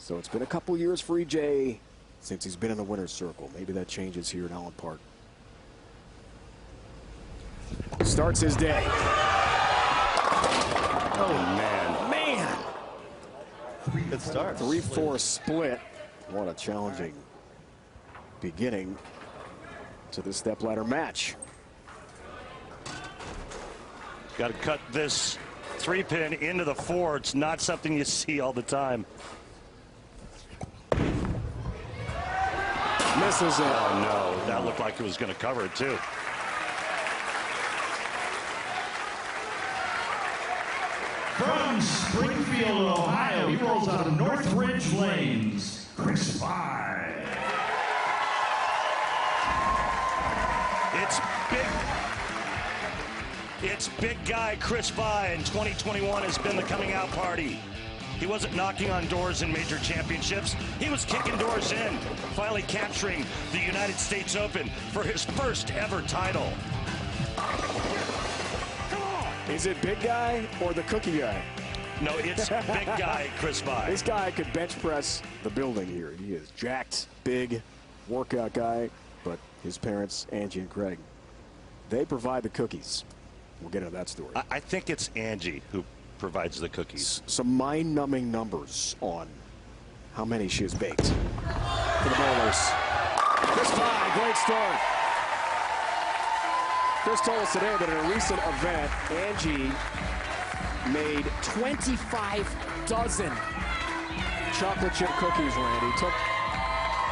So it's been a couple years for EJ since he's been in the winner's circle. Maybe that changes here in Allen Park. Starts his day. Oh, man. Man! Good start. 3-4 split. What a challenging beginning to the stepladder match. Got to cut this 3-pin into the 4. It's not something you see all the time. Misses it. Oh, no. That looked like it was going to cover it, too. From Springfield, Ohio, he rolls out of Northridge Lanes, Chris Vine. It's big guy Chris Vine. 2021 has been the coming out party. He wasn't knocking on doors in major championships. He was kicking doors in, finally capturing the United States Open for his first ever title. Is it big guy or the cookie guy? No, it's big guy Chris Vine. This guy could bench press the building here. He is jacked, big, workout guy, but his parents, Angie and Craig, they provide the cookies. We'll get into that story. I think it's Angie who provides the cookies. Some mind-numbing numbers on how many she has baked for the bowlers. Chris Vine, great start. Chris told us today that in a recent event, Angie made 25 dozen chocolate chip cookies, Randy. Took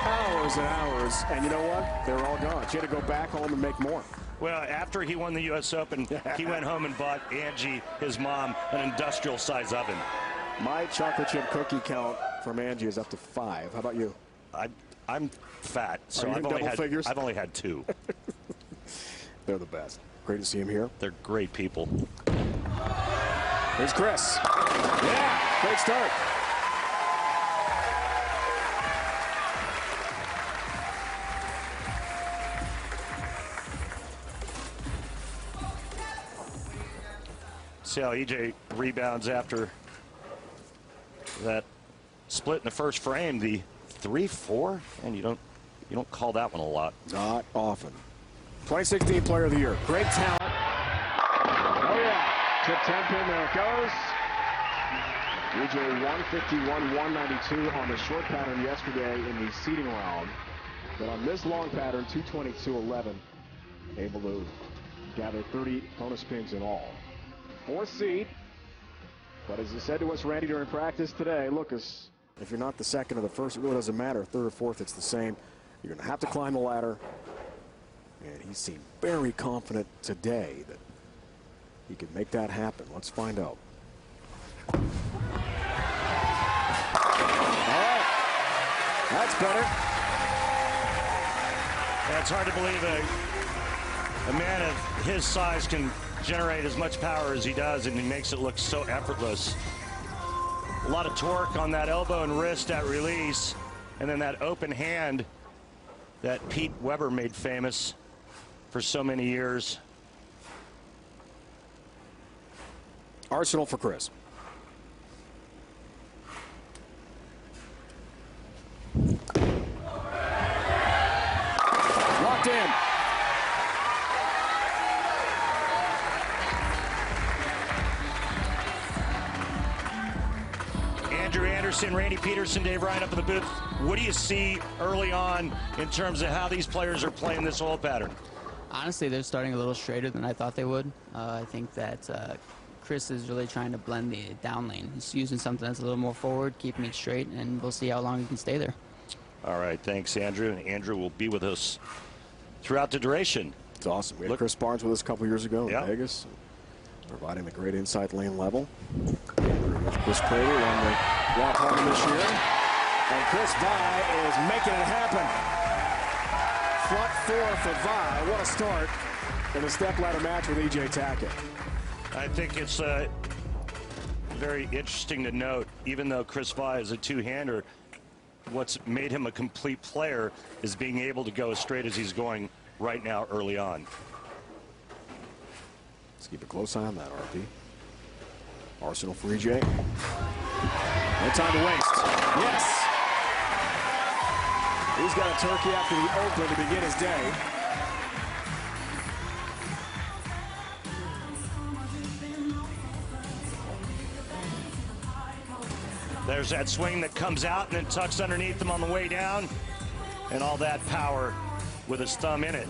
hours and hours, and you know what? They were all gone. She had to go back home and make more. Well, after he won the U.S. Open, he went home and bought Angie, his mom, an industrial-size oven. My chocolate chip cookie count from Angie is up to 5. How about you? I'm fat, so I've only had 2. They're the best. Great to see him here. They're great people. Here's Chris. Yeah, great start. See how EJ rebounds after that split in the first frame. The 3-4, and you don't call that one a lot. Not often. 2016 Player of the Year. Great talent. Oh yeah. Tip 10-pin, there it goes. EJ 151, 192 on the short pattern yesterday in the seeding round. But on this long pattern, 222, 11, able to gather 30 bonus pins in all. 4th seed. But as he said to us, Randy, during practice today, look, if you're not the second or the first, it really doesn't matter. 3rd or 4th, it's the same. You're going to have to climb the ladder. And he seemed very confident today that he could make that happen. Let's find out. All right. That's better. Yeah, it's hard to believe a man of his size can generate as much power as he does, and he makes it look so effortless. A lot of torque on that elbow and wrist at release, and then that open hand that Pete Weber made famous for so many years. Arsenal for Chris. Locked in. Andrew Anderson, Randy Peterson, Dave Ryan up in the booth. What do you see early on in terms of how these players are playing this hole pattern? Honestly, they're starting a little straighter than I thought they would. I think that Chris is really trying to blend the down lane. He's using something that's a little more forward, keeping it straight, and we'll see how long he can stay there. All right, thanks, Andrew. And Andrew will be with us throughout the duration. It's awesome. We had Chris Barnes with us a couple years ago in Vegas, providing the great inside lane level. With Chris Prater on the walk home this year. And Chris Vine is making it happen. Front 4 for Vine. What a start in the stepladder match with EJ Tackett. I think it's very interesting to note, even though Chris Vine is a two-hander, what's made him a complete player is being able to go as straight as he's going right now early on. Let's keep a close eye on that, RP. Arsenal for EJ. No time to waste. Yes. got a turkey after the open to begin his day. There's that swing that comes out and then tucks underneath him on the way down, and all that power with his thumb in it.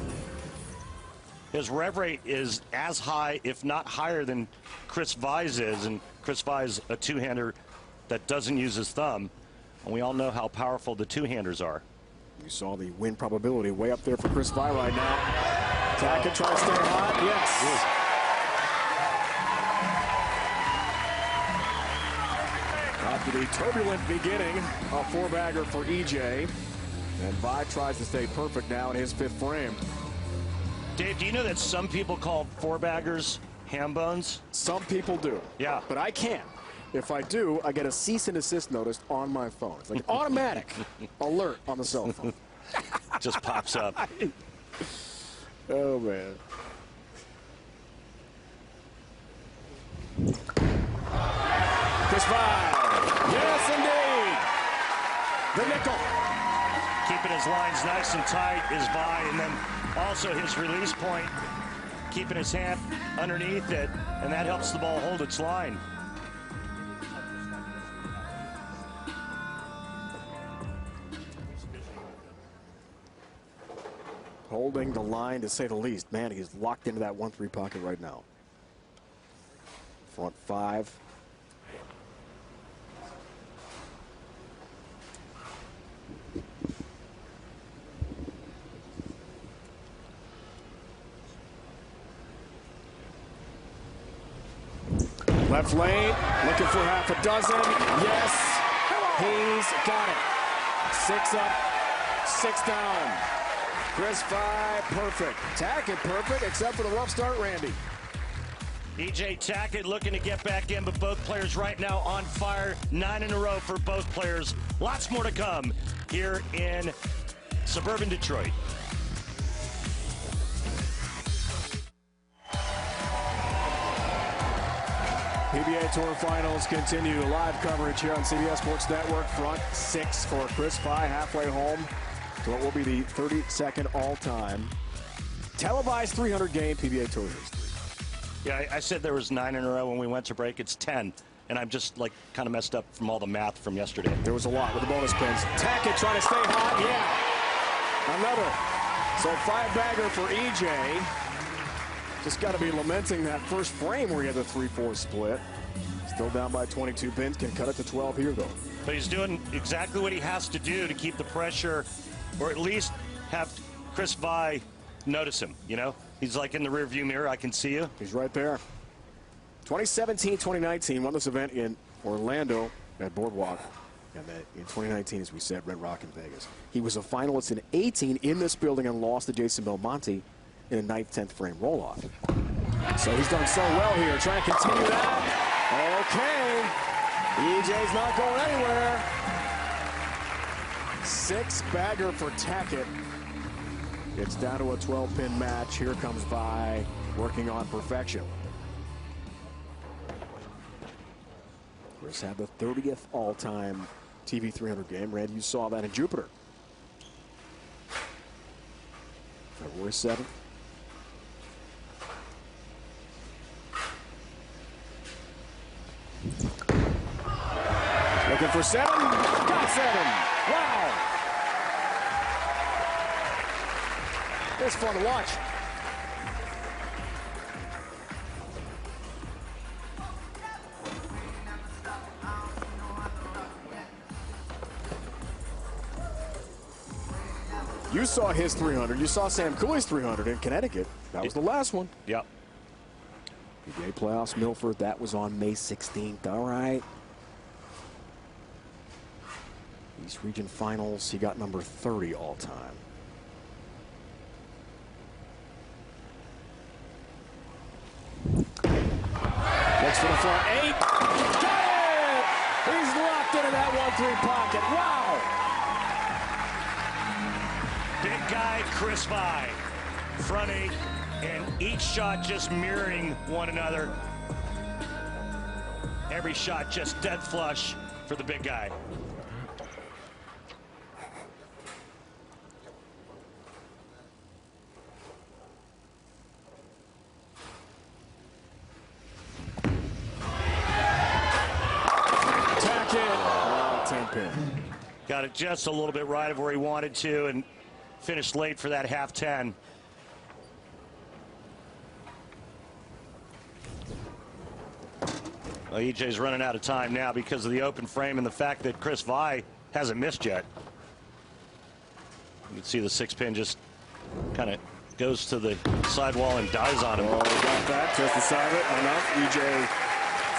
His rev rate is as high, if not higher, than Chris Vai's is, and Chris Vai's a two-hander that doesn't use his thumb, and we all know how powerful the two-handers are. You saw the win probability way up there for Chris Vai right now. Tackett trying to stay hot. Yes. After the turbulent beginning, a four-bagger for EJ. And Vai tries to stay perfect now in his fifth frame. Dave, do you know that some people call four-baggers ham bones? Some people do. Yeah. But I can't. If I do, I get a cease and desist notice on my phone. It's like automatic alert on the cell phone. Just pops up. Oh, man. Chris Vai. Yes, indeed. The nickel. Keeping his lines nice and tight is Vai, and then also his release point, keeping his hand underneath it, and that helps the ball hold its line. Holding the line, to say the least. Man, he's locked into that 1-3 pocket right now. Front five. Left lane, looking for half a dozen. Yes, he's got it. 6 up, 6 down. Chris Vai, perfect. Tackett, perfect, except for the rough start, Randy. EJ Tackett looking to get back in, but both players right now on fire. 9 in a row for both players. Lots more to come here in suburban Detroit. PBA Tour Finals continue. Live coverage here on CBS Sports Network. Front 6 for Chris Vai, halfway home to what will be the 32nd all-time televised 300-game PBA Tour history. Yeah, I said there was 9 in a row when we went to break. It's 10, and I'm just like kind of messed up from all the math from yesterday. There was a lot with the bonus pins. Tackett trying to stay hot. Yeah, another. So 5-bagger for EJ. Just got to be lamenting that first frame where he had the 3-4 split. Still down by 22 pins. Can cut it to 12 here, though. But he's doing exactly what he has to do to keep the pressure, or at least have Chris Vai notice him, you know? He's like in the rearview mirror. I can see you. He's right there. 2017-2019, won this event in Orlando at Boardwalk. And then in 2019, as we said, Red Rock in Vegas. He was a finalist in 18 in this building and lost to Jason Belmonte in a 9th, 10th frame roll-off. So he's done so well here, trying to continue that. Okay, EJ's not going anywhere. 6-bagger for Tackett. It's down to a 12-pin match. Here comes Vai working on perfection. Chris had the 30th all-time TV 300 game. Randy, you saw that in Jupiter. February 7th. Looking for 7. Got 7. Wow. It's fun to watch. You saw his 300. You saw Sam Cooley's 300 in Connecticut. That was the last one. Yep. PBA playoffs, Milford. That was on May 16th. All right. East Region Finals. He got number 30 all time. Looks for the front 8. Got it! He's locked into that 1-3 pocket. Wow! Big guy Chris Vai, front 8, and each shot just mirroring one another. Every shot just dead flush for the big guy. 10-pin. Got it just a little bit right of where he wanted to and finished late for that half 10. Well, EJ's running out of time now because of the open frame and the fact that Chris Vi hasn't missed yet. You can see the 6-pin just kind of goes to the sidewall and dies on him. Oh, got that. Just beside it. Enough. EJ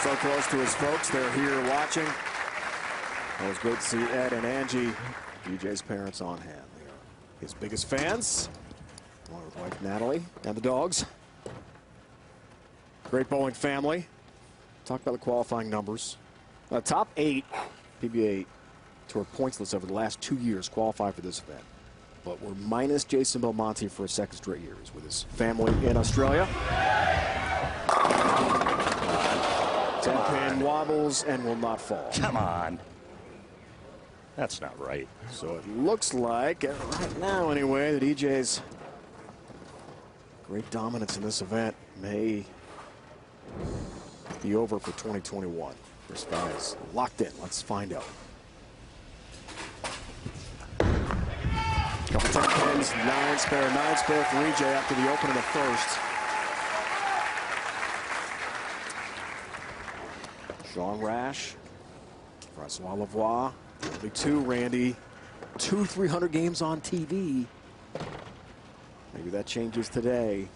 so close to his folks. They're here watching. It was great to see Ed and Angie, EJ's parents, on hand. They are his biggest fans, along with wife Natalie and the dogs. Great bowling family. Talk about the qualifying numbers. Top 8 PBA Tour points list over the last 2 years qualify for this event. But we're minus Jason Belmonte for a second straight year. He's with his family in Australia. 10-pin wobbles and will not fall. Come on. That's not right. So it looks like, right now anyway, that EJ's great dominance in this event may be over for 2021. Chris Vi is locked in. Let's find out. Couple 10-pins, 9 spare for EJ after the open of the first. Sean Rash, Francois Lavoie, only 2, Randy. 2 300 games on TV. Maybe that changes today.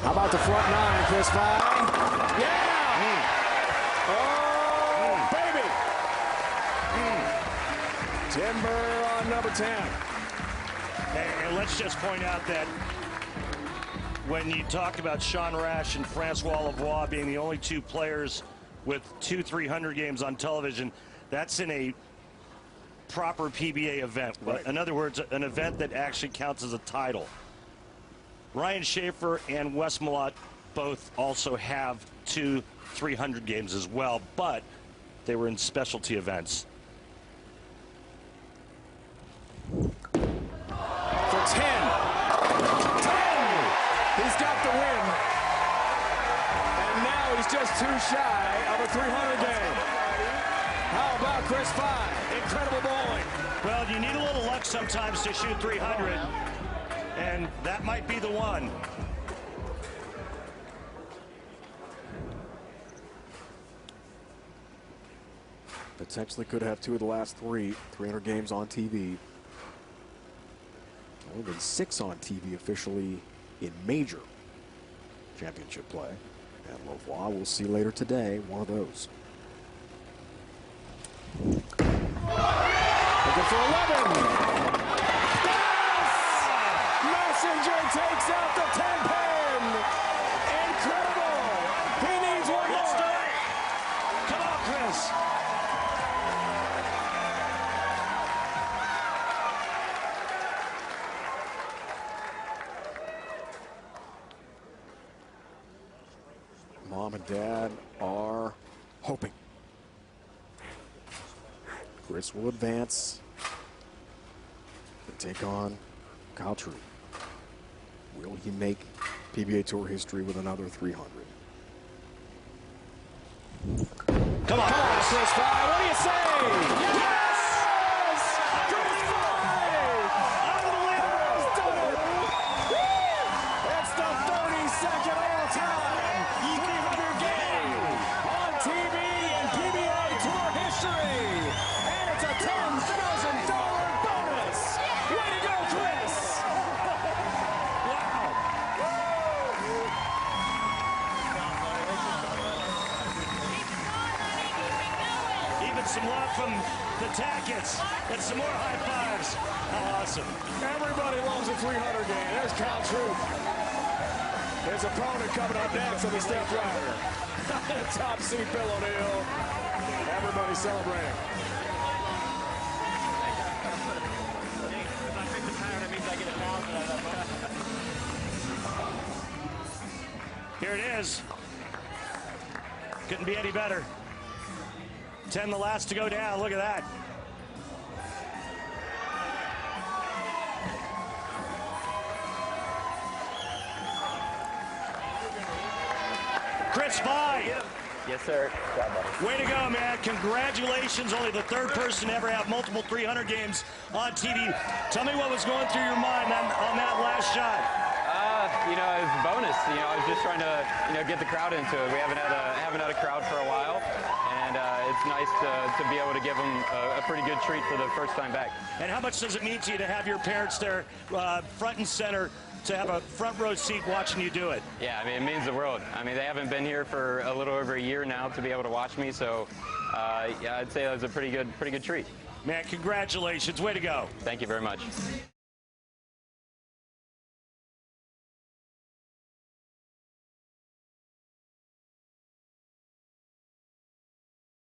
How about the front 9, Chris Vi? Yeah! Oh, baby! Timber on number 10. And let's just point out that when you talk about Sean Rash and Francois Lavoie being the only 2 players with 2 300 games on television, that's in a proper PBA event. Right. In other words, an event that actually counts as a title. Ryan Schaefer and Wes Malott both also have 2 300 games as well, but they were in specialty events. For 10. 10! He's got the win. And now he's just too shy of a 300 game. How about Chris Vi? Incredible bowling. Well, you need a little luck sometimes to shoot 300, and that might be the one. Potentially could have 2 of the last 3 300 games on TV. Only been 6 on TV officially in major championship play. And Lavoie, we'll see later today, one of those. Looking for 11. Messenger takes out the 10-pin. Incredible. He needs one more. Let's do it. Come on, Chris. Mom and Dad are hoping Chris will advance and take on Kyle Troup. Will he make PBA Tour history with another 300? Come on, Chris Vi, what do you say? Yes! Chris Vi! Unbelievable! It's the 32nd all-time 300 game on TV in PBA Tour history. And it's a $10,000 bonus. Way to go, Chris! Even some love from the Tacketts and some more high fives. How awesome. Everybody loves a 300 game. There's Kyle Troup. His opponent coming up next on the stepladder. Top seat, Bill O'Neill. Everybody celebrating. Here it is. Couldn't be any better. 10 the last to go down. Look at that. Chris Vine. Yes, sir. Way to go, man. Congratulations. Only the third person to ever have multiple 300 games on TV. Tell me what was going through your mind on that last shot. You know, it was a bonus. You know, I was just trying to, get the crowd into it. We haven't had a crowd for a while, and it's nice to be able to give them a pretty good treat for the first time back. And how much does it mean to you to have your parents there front and center, to have a front row seat watching you do it? Yeah, I mean, it means the world. I mean, they haven't been here for a little over a year now to be able to watch me, so yeah, I'd say that was a pretty good treat. Man, congratulations. Way to go. Thank you very much.